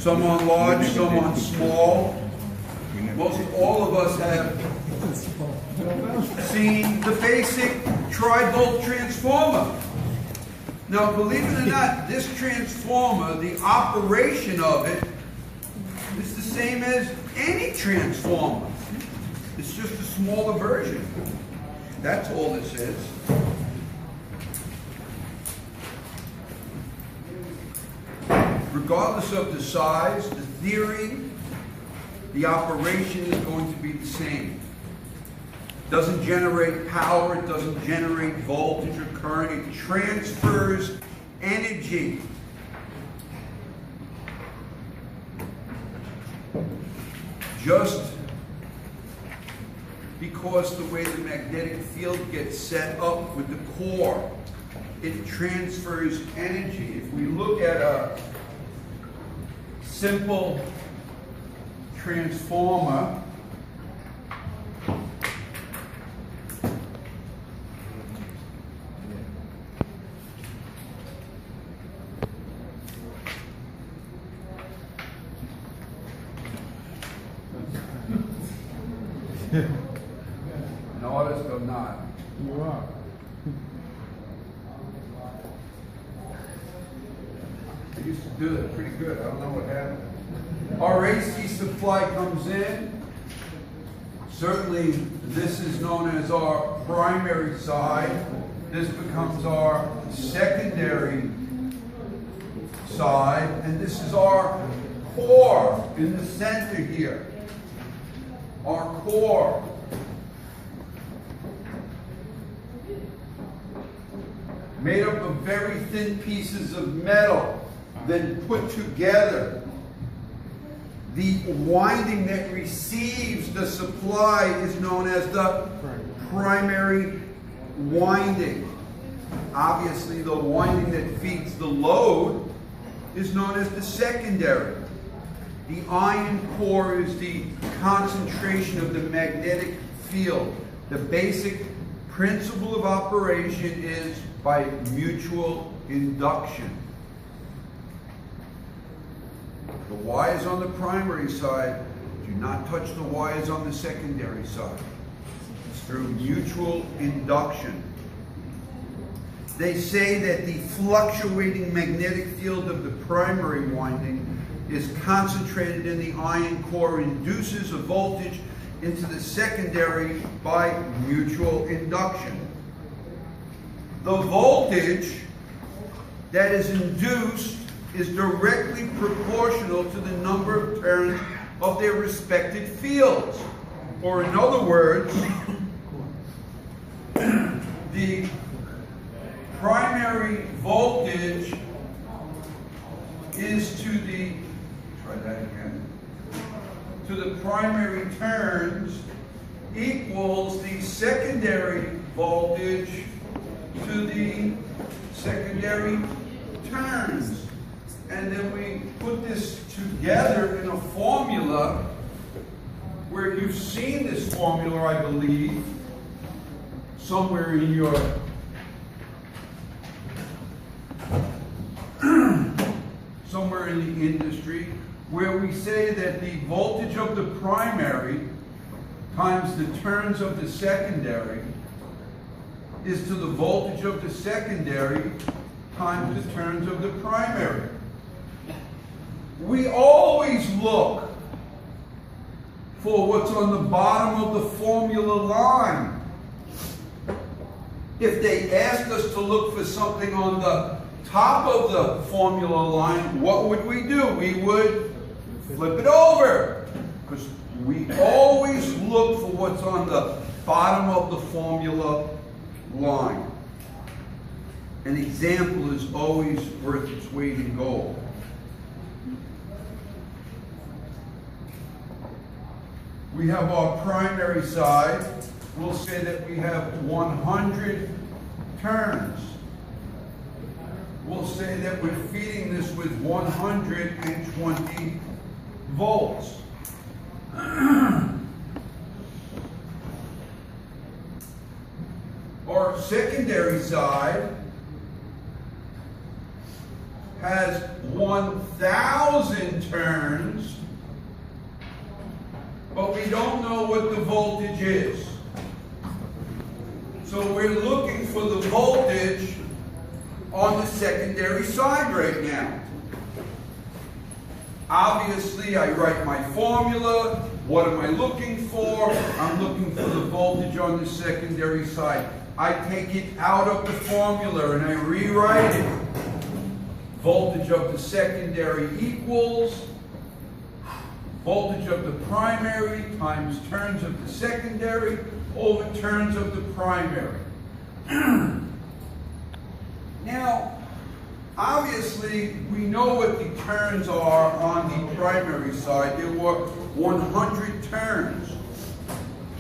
Some on large, some on small. Most all of us have seen the basic tri-volt transformer. Now, believe it or not, this transformer, the operation of it, is the same as any transformer. It's just a smaller version. That's all this is. Regardless of the size, the theory, the operation is going to be the same. It doesn't generate power, it doesn't generate voltage or current, it transfers energy. Just because the way the magnetic field gets set up with the core, it transfers energy. If we look at a simple transformer, an artist or not? You are. I used to do that pretty good. I don't know what happened. Our AC supply comes in. Certainly, this is known as our primary side. This becomes our secondary side. And this is our core in the center here. Our core. Made up of very thin pieces of metal, then put together. The winding that receives the supply is known as the primary winding. Obviously, the winding that feeds the load is known as the secondary. The iron core is the concentration of the magnetic field. The basic principle of operation is by mutual induction. The wires on the primary side do not touch the wires on the secondary side. It's through mutual induction. They say that the fluctuating magnetic field of the primary winding is concentrated in the iron core, induces a voltage into the secondary by mutual induction. The voltage that is induced is directly proportional to the number of turns of their respective fields. Or in other words, the primary voltage is to the, try that again, to the primary turns equals the secondary voltage to the secondary turns. And then we put this together in a formula where you've seen this formula, I believe, somewhere in your somewhere in the industry, where we say that the voltage of the primary times the turns of the secondary is to the voltage of the secondary times the turns of the primary. We always look for what's on the bottom of the formula line. If they asked us to look for something on the top of the formula line, what would we do? We would flip it over, because we always look for what's on the bottom of the formula line. An example is always worth its weight in gold. We have our primary side. We'll say that we have 100 turns. We'll say that we're feeding this with 120 volts. Our secondary side has 1,000 turns, but we don't know what the voltage is. So we're looking for the voltage on the secondary side right now. Obviously, I write my formula. What am I looking for? I'm looking for the voltage on the secondary side. I take it out of the formula and I rewrite it. Voltage of the secondary equals voltage of the primary times turns of the secondary over turns of the primary. Now, obviously, we know what the turns are on the primary side. There were 100 turns.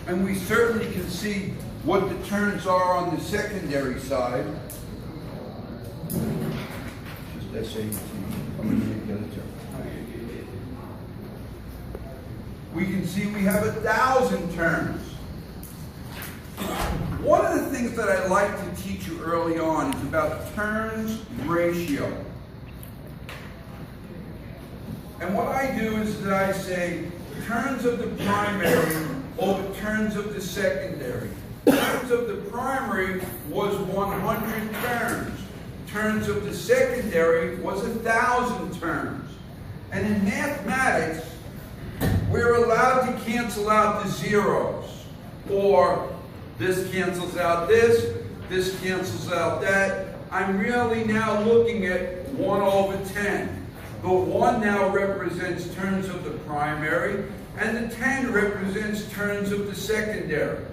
And we certainly can see what the turns are on the secondary side. Just SAT. We can see we have 1,000 turns. One of the things that I like to teach you early on is about turns ratio. And what I do is that I say turns of the primary over turns of the secondary. Turns of the primary was 100 turns. Turns of the secondary was 1,000 turns. And in mathematics, we're allowed to cancel out the zeros. Or this cancels out this cancels out that. I'm really now looking at 1 over 10. The 1 now represents turns of the primary, and the 10 represents turns of the secondary.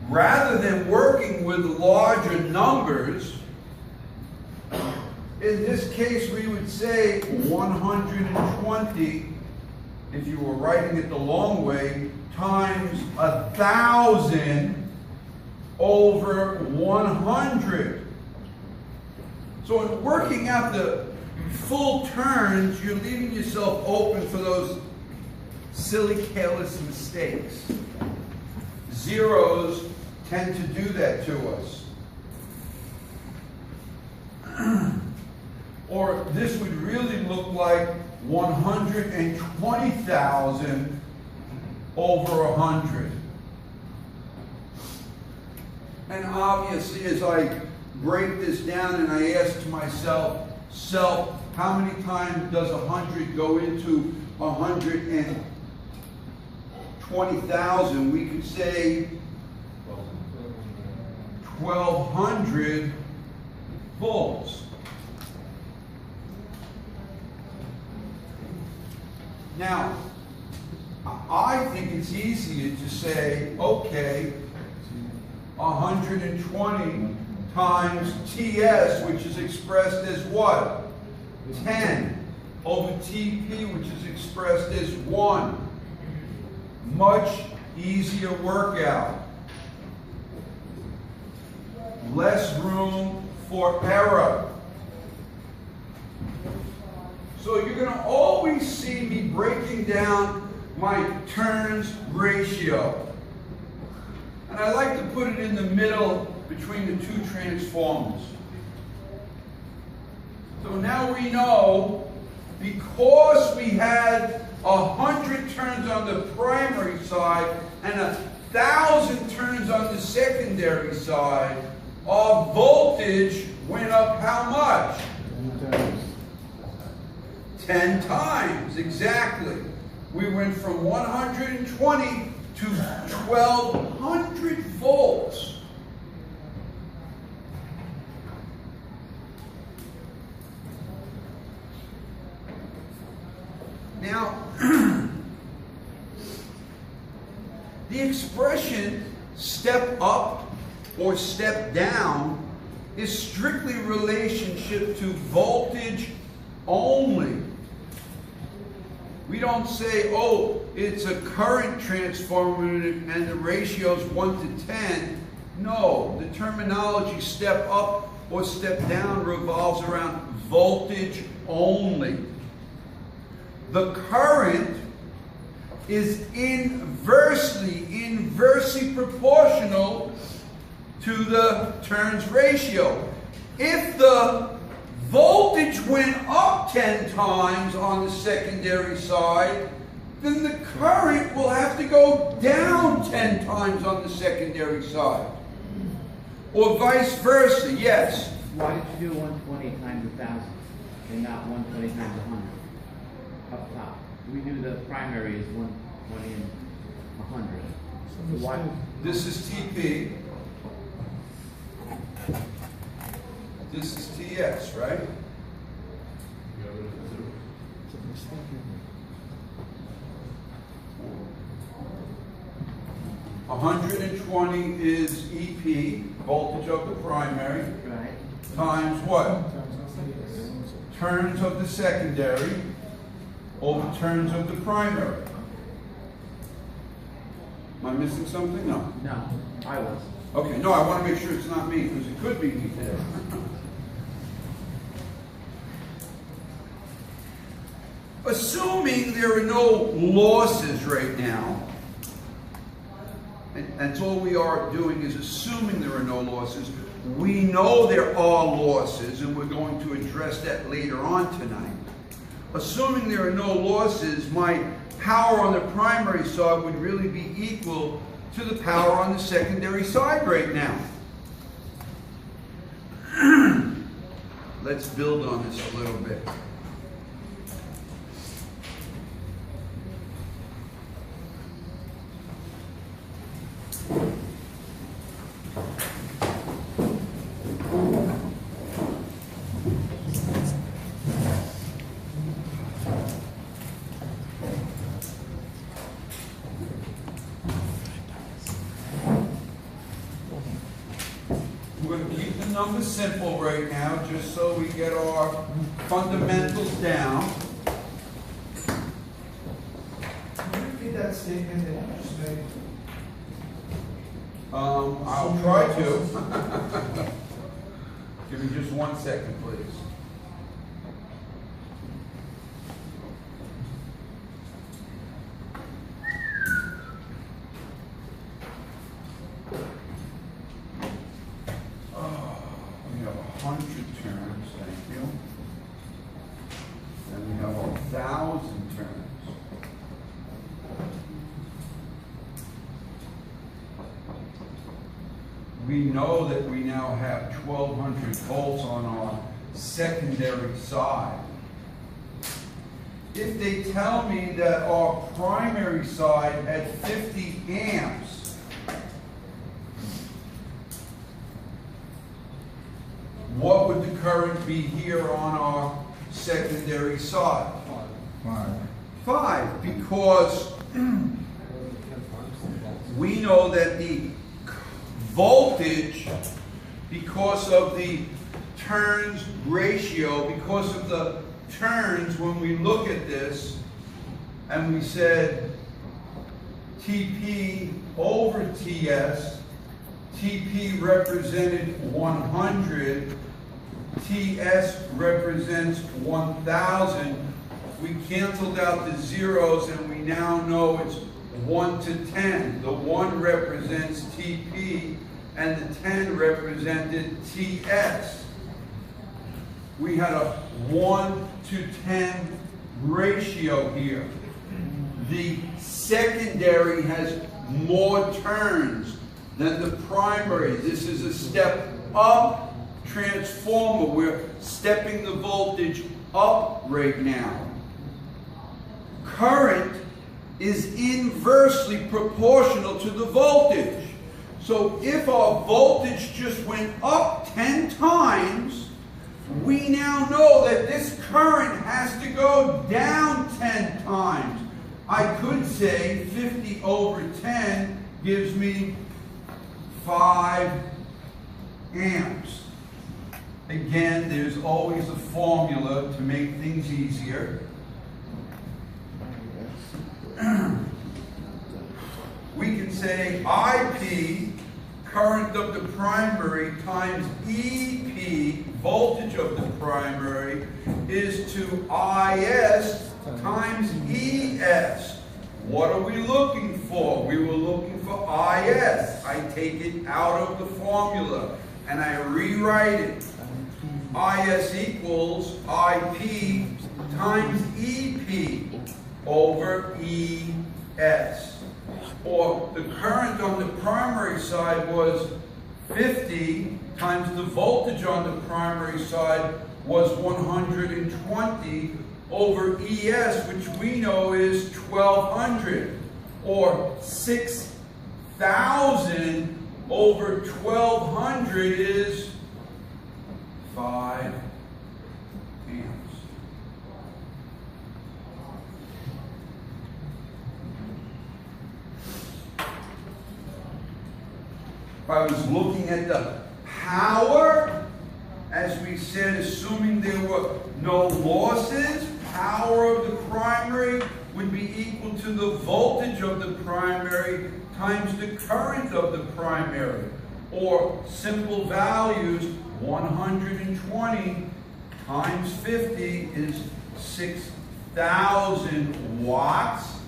Rather than working with larger numbers, in this case we would say 120, if you were writing it the long way, times 1,000 over 100. So in working out the full turns, you're leaving yourself open for those silly, careless mistakes. Zeros tend to do that to us. Or this would really look like 120,000 over 100. And obviously, as I break this down and I ask to myself, how many times does 100 go into 120,000? We could say 1,200 volts. Now, I think it's easier to say, okay, 120 times TS, which is expressed as what? 10 over TP, which is expressed as 1. Much easier workout. Less room for error. So you're going to always see me breaking down my turns ratio. And I like to put it in the middle between the two transformers. So now we know, because we had 100 turns on the primary side and 1,000 turns on the secondary side, our voltage went up how much? 10 times, exactly. We went from 120 to 1,200 volts. Now, the expression step up or step down is strictly relationship to voltage only. We don't say, oh, it's a current transformer and the ratio is 1 to 10. No, the terminology step up or step down revolves around voltage only. The current is inversely proportional to the turns ratio. If the voltage went up 10 times on the secondary side, then the current will have to go down 10 times on the secondary side. Or vice versa, yes. Why did you do 120 times 1,000 and not 120 times 100 up top? We do the primary is 120 and 100. So why? This is TP. This is TS, right? 120 is EP, voltage of the primary, Right. times what? Turns of the secondary over turns of the primary. Am I missing something? No. No, I was. Okay, no, I want to make sure it's not me, because it could be me today. Assuming there are no losses right now, and that's all we are doing is assuming there are no losses. We know there are losses, and we're going to address that later on tonight. Assuming there are no losses, my power on the primary side would really be equal to the power on the secondary side right now. Let's build on this a little bit. We're going to keep the numbers simple right now, just so we get our fundamentals down. Can you repeat that statement that you just made? I'll try to. Give me just 1 second, please. We have 100 turns, thank you. Then we have 1,000 turns. We know that we now have 1,200 volts on our secondary side. If they tell me that our primary side had 50 amps, what would the current be here on our secondary side? 5, because we know that the voltage, because of the turns ratio, because of the turns, when we look at this and we said TP over TS, TP represented 100, TS represents 1,000. We canceled out the zeros and we now know it's 1 to 10. The 1 represents TP and the 10 represented TS. We had a 1 to 10 ratio here. The secondary has more turns than the primary. This is a step up transformer. We're stepping the voltage up right now. Current is inversely proportional to the voltage. So if our voltage just went up 10 times, we now know that this current has to go down 10 times. I could say 50 over 10 gives me 5 amps. Again, there's always a formula to make things easier. We can say IP, current of the primary, times EP, voltage of the primary, is to IS times ES. What are we looking for? We were looking for IS. I take it out of the formula and I rewrite it. IS equals IP times EP over ES. Or the current on the primary side was 50 times the voltage on the primary side was 120 over ES, which we know is 1200, or 6,000 over 1200 is 5 amps. If I was looking at the power, as we said, assuming there were no losses, power of the primary would be equal to the voltage of the primary times the current of the primary. Or simple values, 120 times 50 is 6,000 watts.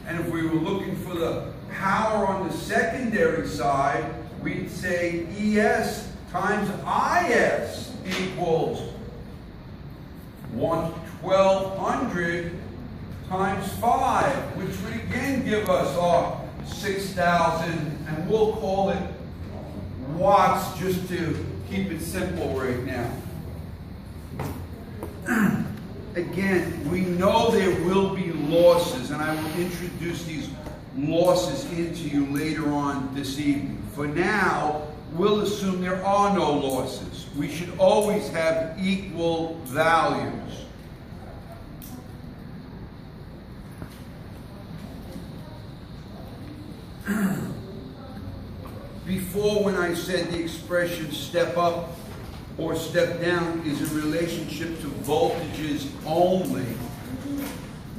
And if we were looking for the power on the secondary side, we'd say ES times IS equals 1200 times 5, which would again give us our 6,000, and we'll call it watts just to keep it simple right now. Again, we know there will be losses, and I will introduce these losses into you later on this evening. For now, we'll assume there are no losses. We should always have equal values. Before, when I said the expression step up or step down is in relationship to voltages only,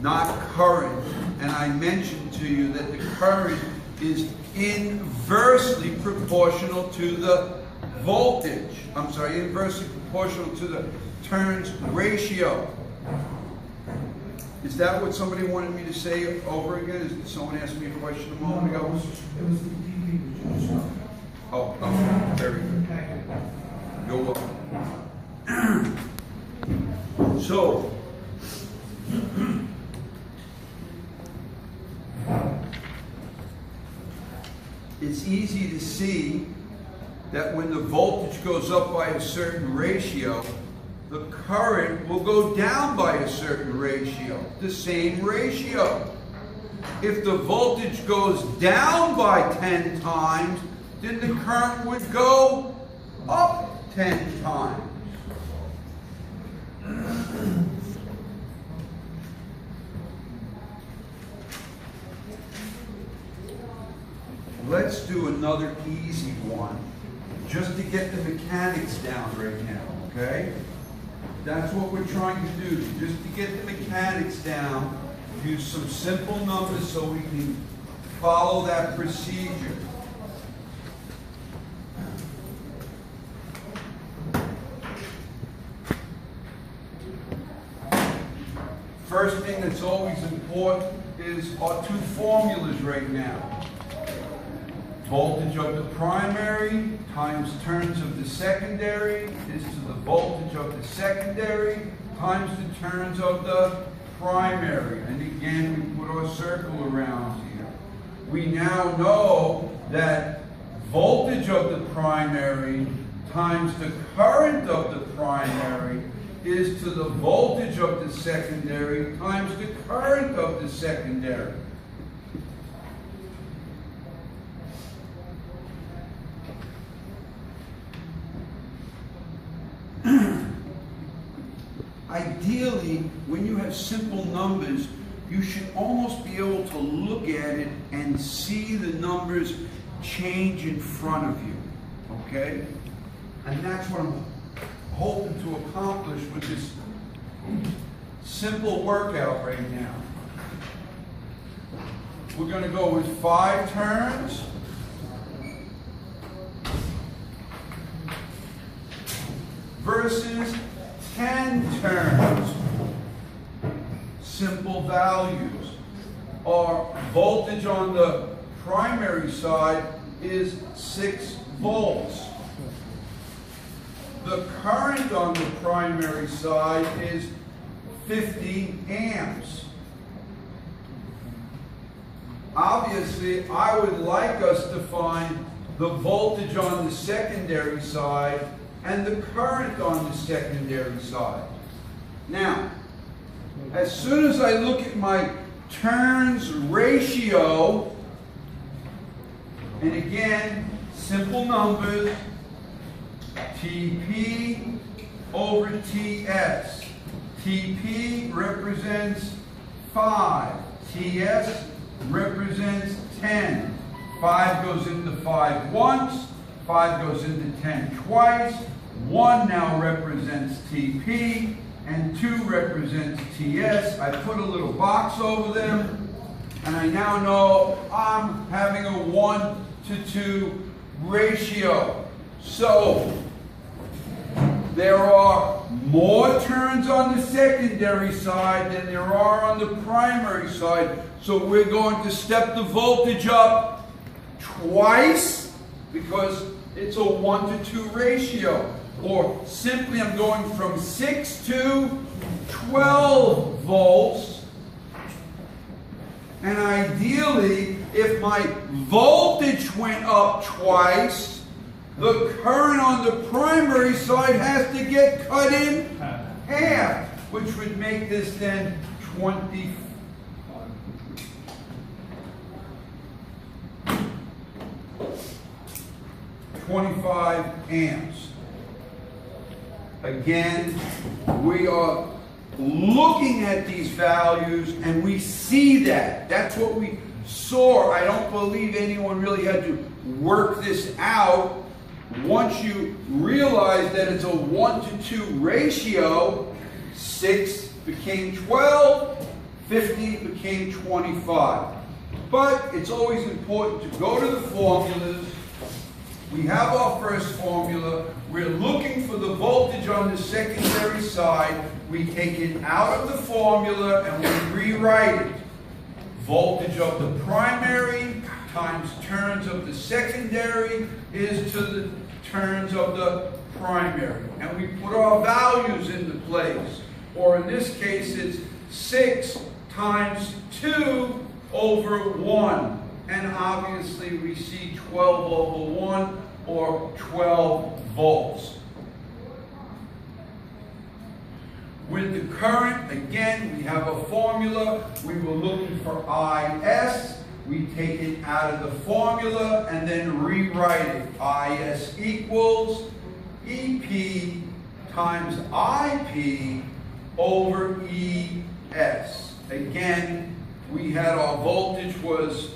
not current, and I mentioned to you that the current is inversely proportional to the voltage. I'm sorry, inversely proportional to the turns ratio. Is that what somebody wanted me to say over again? Did someone ask me a question a moment ago? It was the DP which you just talked about. Oh, very good. You're welcome. So, it's easy to see that when the voltage goes up by a certain ratio, the current will go down by a certain ratio, the same ratio. If the voltage goes down by 10 times, then the current would go up 10 times. Let's do another easy one, just to get the mechanics down right now, okay? That's what we're trying to do, just to get the mechanics down, use some simple numbers so we can follow that procedure. First thing that's always important is our two formulas right now. Voltage of the primary times turns of the secondary is to the voltage of the secondary times the turns of the primary. And again, we put our circle around here. We now know that voltage of the primary times the current of the primary is to the voltage of the secondary times the current of the secondary. Ideally, when you have simple numbers, you should almost be able to look at it and see the numbers change in front of you, okay? And that's what I'm hoping to accomplish with this simple workout right now. We're going to go with 5 turns. Versus 10 turns. Simple values. Our voltage on the primary side is 6 volts. the current on the primary side is 50 amps. Obviously, I would like us to find the voltage on the secondary side and the current on the secondary side. Now, as soon as I look at my turns ratio, and again, simple numbers, TP over TS. TP represents 5. TS represents 10. 5 goes into 5 once. 5 goes into 10 twice. 1 now represents TP. And 2 represents TS. I put a little box over them. And I now know I'm having a 1-to-2 ratio. So, there are more turns on the secondary side than there are on the primary side. So we're going to step the voltage up twice because it's a 1-to-2 ratio. Or simply I'm going from 6 to 12 volts. And ideally, if my voltage went up twice, the current on the primary side has to get cut in half, which would make this then 25 amps. Again, we are looking at these values and we see that. That's what we saw. I don't believe anyone really had to work this out. Once you realize that it's a 1-to-2 ratio, 6 became 12, 50 became 25. But it's always important to go to the formulas. We have our first formula. We're looking for the voltage on the secondary side. We take it out of the formula and we rewrite it. Voltage of the primary times turns of the secondary is to the turns of the primary. And we put our values into place. Or in this case, it's 6 times 2 over 1. And obviously we see 12 over 1 or 12 volts. With the current, again, we have a formula. We were looking for IS. We take it out of the formula and then rewrite it. IS equals EP times IP over ES. Again, we had our voltage was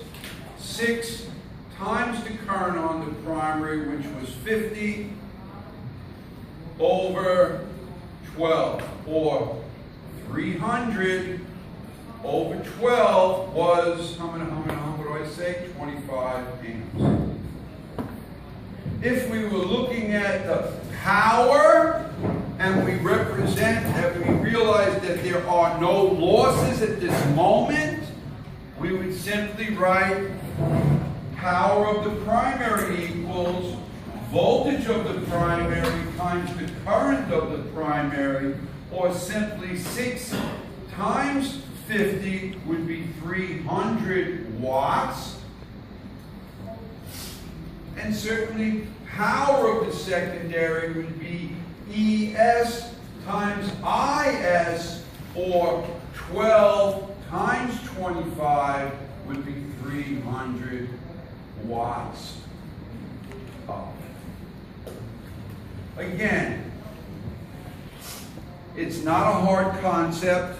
6 times the current on the primary, which was 50 over 12, or 300 over 12 was, what do I say? 25 amps. If we were looking at the power, and we represent, and we realize that there are no losses at this moment, we would simply write power of the primary equals voltage of the primary times the current of the primary, or simply 6 times 50 would be 300 watts. And certainly power of the secondary would be ES times IS, or 12 times 25 would be 300 watts. Again, it's not a hard concept.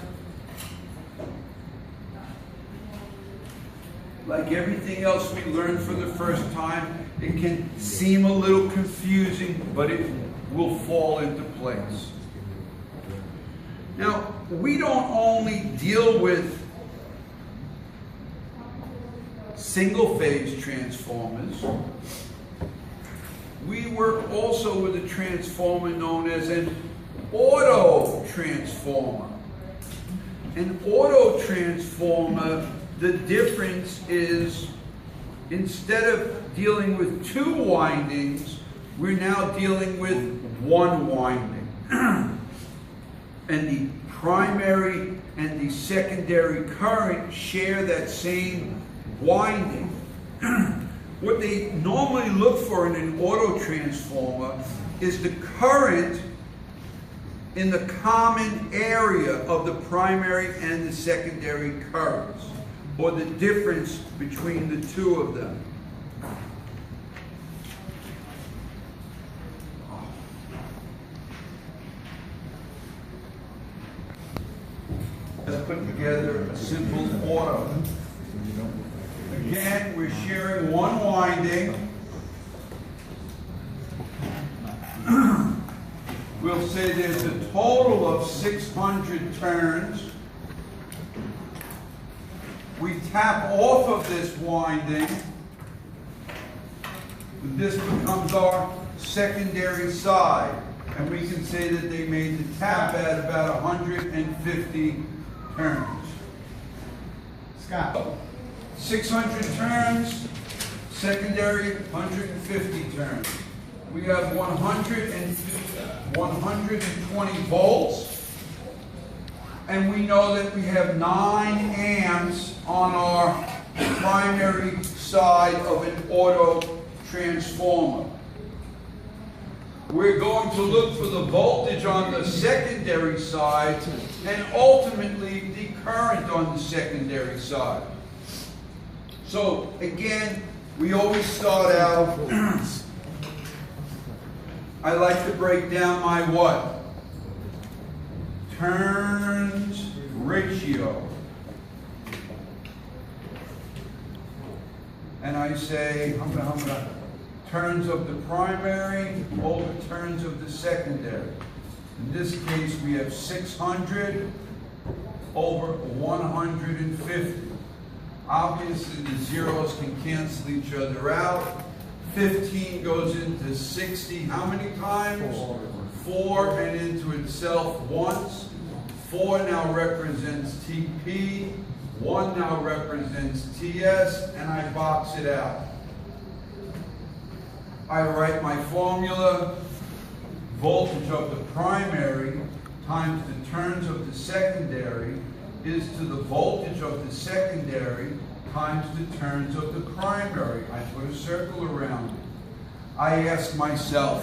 Like everything else we learn for the first time, it can seem a little confusing, but it will fall into place. Now, we don't only deal with single-phase transformers. We work also with a transformer known as an auto transformer. An auto transformer, the difference is, instead of dealing with 2 windings, we're now dealing with one winding. And the primary and the secondary current share that same winding. What they normally look for in an auto transformer is the current in the common area of the primary and the secondary currents, or the difference between the two of them. Let's put together a simple auto. Again, we're sharing one winding. We'll say there's a total of 600 turns. We tap off of this winding. This becomes our secondary side. And we can say that they made the tap at about 150 turns. Scott. 600 turns, secondary 150 turns. We have 120 volts, and we know that we have 9 amps on our primary side of an auto transformer. We're going to look for the voltage on the secondary side and ultimately the current on the secondary side. So again, we always start out, I like to break down my what? Turns ratio. And I say, turns of the primary over turns of the secondary. In this case, we have 600 over 150. Obviously, the zeros can cancel each other out. 15 goes into 60 how many times? 4 and into itself once. 4 now represents TP. 1 now represents TS, and I box it out. I write my formula. Voltage of the primary times the turns of the secondary is to the voltage of the secondary times the turns of the primary. I put a circle around it. I ask myself,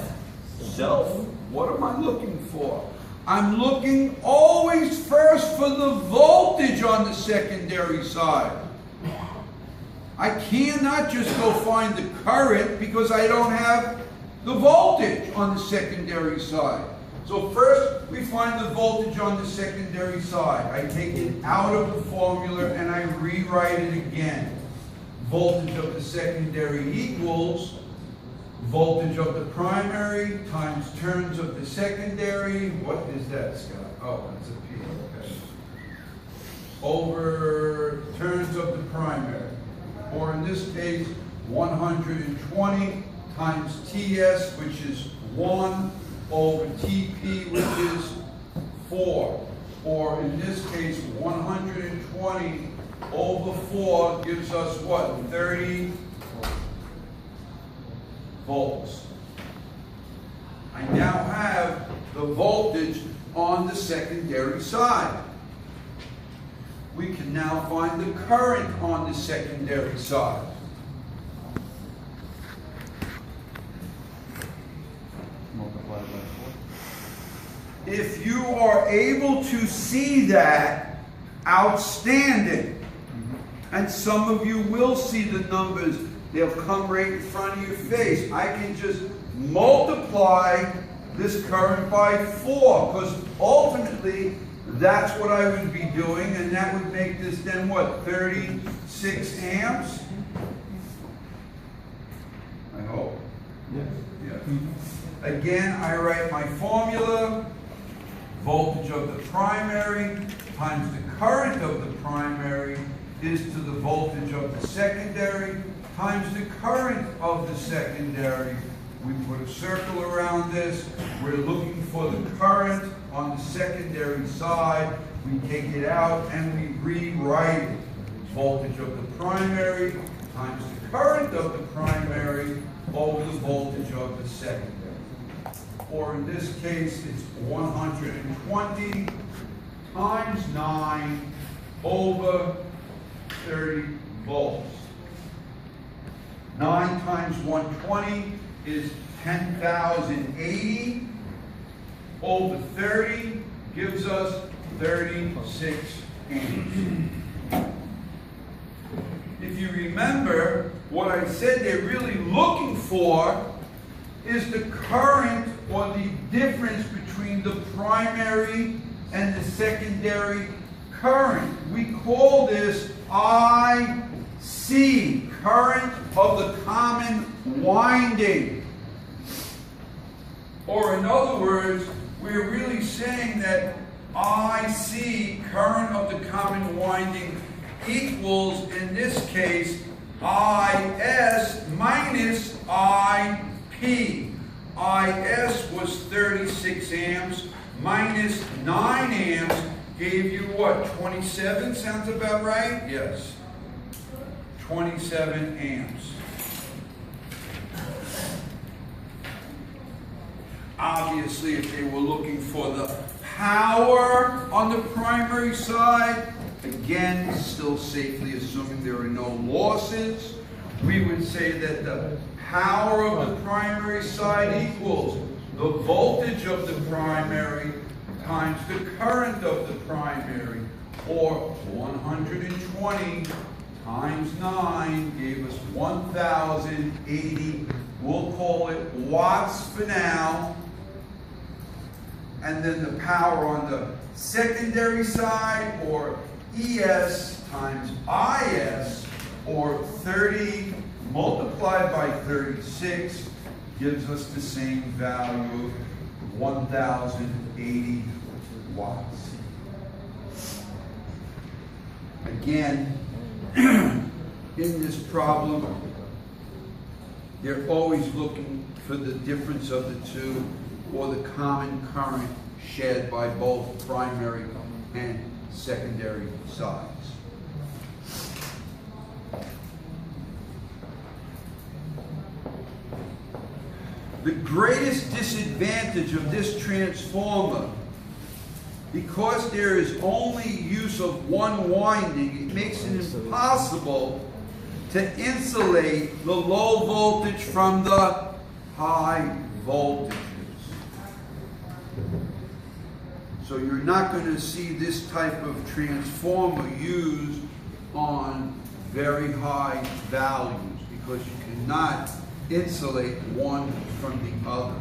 what am I looking for? I'm looking always first for the voltage on the secondary side. I cannot just go find the current because I don't have the voltage on the secondary side. So first, we find the voltage on the secondary side. I take it out of the formula and I rewrite it again. Voltage of the secondary equals voltage of the primary times turns of the secondary. What is that, Scott? Oh, that's a P, okay. Over turns of the primary. Or in this case, 120 times TS, which is 1, over TP, which is 4. Or in this case, 120 over 4 gives us what? 30 volts. I now have the voltage on the secondary side. We can now find the current on the secondary side. If you are able to see that, outstanding. And some of you will see the numbers. They'll come right in front of your face. I can just multiply this current by 4, because ultimately that's what I would be doing, and that would make this then what, 36 amps? I hope. Yes. Yes. Again, I write my formula. Voltage of the primary times the current of the primary is to the voltage of the secondary times the current of the secondary. We put a circle around this. We're looking for the current on the secondary side. We take it out and we rewrite it. Voltage of the primary times the current of the primary over the voltage of the secondary. or in this case, it's 120 times 9 over 30 volts. 9 times 120 is 10,080 over 30 gives us 36 amps. If you remember, what I said they're really looking for is the current or the difference between the primary and the secondary current. We call this IC, current of the common winding. Or in other words, we're really saying that IC, current of the common winding, equals, in this case, IS minus IP. IS was 36 amps, minus 9 amps gave you what, 27? Sounds about right? Yes. 27 amps. Obviously, if they were looking for the power on the primary side, again, still safely assuming there are no losses, we would say that the power of the primary side equals the voltage of the primary times the current of the primary, or 120 times 9 gave us 1,080. We'll call it watts for now. And then the power on the secondary side, or ES times IS, or 30 multiplied by 36, gives us the same value of 1,080 watts. Again, in this problem, they're always looking for the difference of the two, or the common current shed by both primary and secondary sides. The greatest disadvantage of this transformer, because there is only use of one winding, it makes it impossible to insulate the low voltage from the high voltages. So you're not going to see this type of transformer used on very high values, because you cannot insulate one from the other.